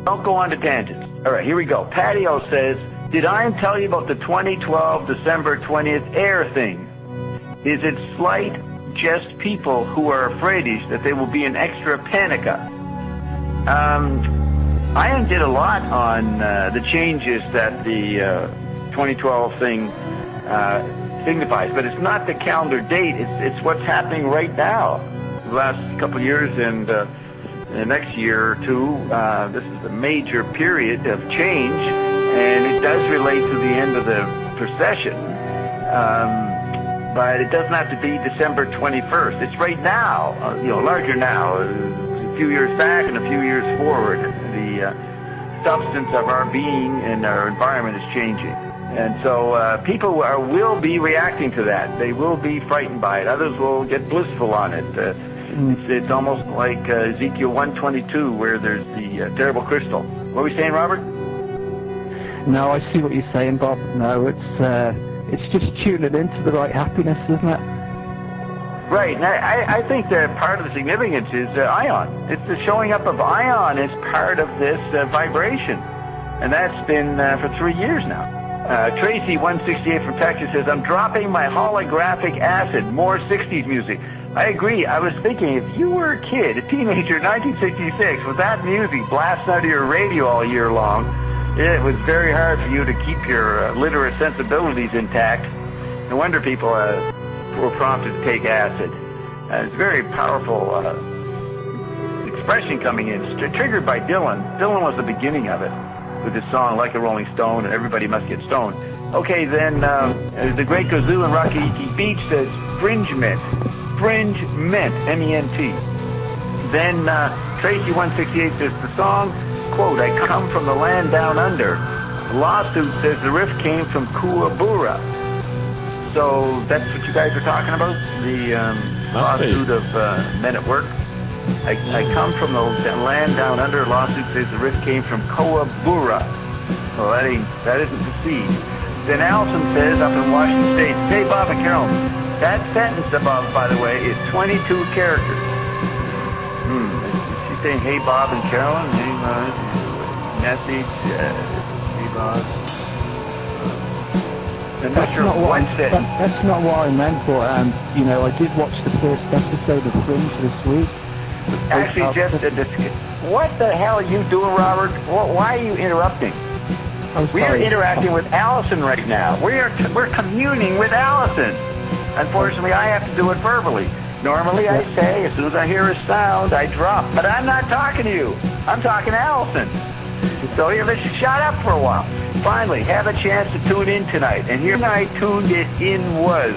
Don't go on to tangents. All right, here we go. Patio says, did I tell you about the 2012 December 20th air thing? Is it slight, just people who are afraidish that they will be an extra panica? Ian did a lot on the changes that the 2012 thing signifies, but it's not the calendar date. It's what's happening right now. The last couple of years and the next year or two, this is a major period of change, and it does relate to the end of the procession. But it doesn't have to be December 21st. It's right now, larger now, a few years back and a few years forward. The substance of our being and our environment is changing. And so people will be reacting to that. They will be frightened by it. Others will get blissful on it. It's almost like Ezekiel 1:22, where there's the terrible crystal. What are we saying, Robert? No, I see what you're saying, Bob. No, it's just tuning into the right happiness, isn't it? Right. And I think that part of the significance is ion. It's the showing up of ion as part of this vibration. And that's been for 3 years now. Tracy 168 from Texas says, I'm dropping my holographic acid, more 60s music. I agree. I was thinking, if you were a kid, a teenager in 1966, with that music blasting out of your radio all year long, it was very hard for you to keep your literate sensibilities intact. No wonder people were prompted to take acid. It's a very powerful expression coming in. It's triggered by Dylan. Dylan was the beginning of it, with his song Like a Rolling Stone and Everybody Must Get Stoned. Okay, then the great Kazoo in Rocky Beach says Fringe Mint. Fringe Mint, M-E-N-T. Then Tracy 168 says the song, quote, I come from the land down under. The lawsuit says the riff came from Kuabura. So that's what you guys are talking about? The lawsuit of Men at Work? I come from the land down under. Lawsuit says the riff came from Kuabura. Well, that isn't the seed. Then Allison says up in Washington State, hey, Bob and Carol, that sentence above, by the way, is 22 characters. She's saying, hey, Bob and Carolyn, hey, message, hey, Bob. That's not what I meant, but, I did watch the first episode of Fringe this week. Actually, what the hell are you doing, Robert? Why are you interrupting? We are interacting with Allison right now. We're communing with Allison. Unfortunately, I have to do it verbally. Normally, I say, as soon as I hear a sound, I drop. But I'm not talking to you. I'm talking to Allison. So here, let's shut up for a while. Finally, have a chance to tune in tonight. And here I tuned it in was.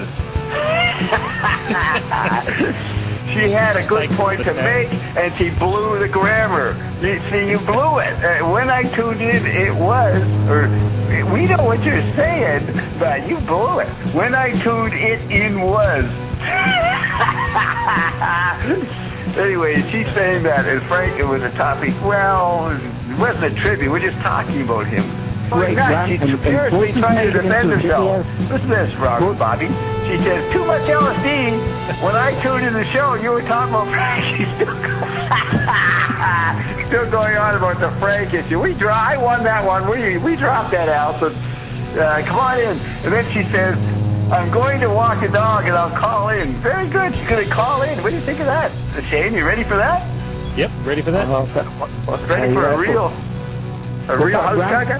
She had a good point to make, and she blew the grammar. You blew it. When I tuned in, it was, or we know what you're saying, but you blew it. When I tuned it in was. Anyway, she's saying that, and Frank, it was a topic, well, it wasn't a tribute, we're just talking about him. She's furiously trying to defend herself. Listen to this, Bobby. She says, too much LSD. When I tuned in the show, you were talking about Frank. She's still going on about the Frank issue. I won that one. We dropped that, Allison. Come on in. And then she says, I'm going to walk the dog and I'll call in. Very good. She's going to call in. What do you think of that? Shane, you ready for that? Yep, ready for that. Ready for a real house cracker?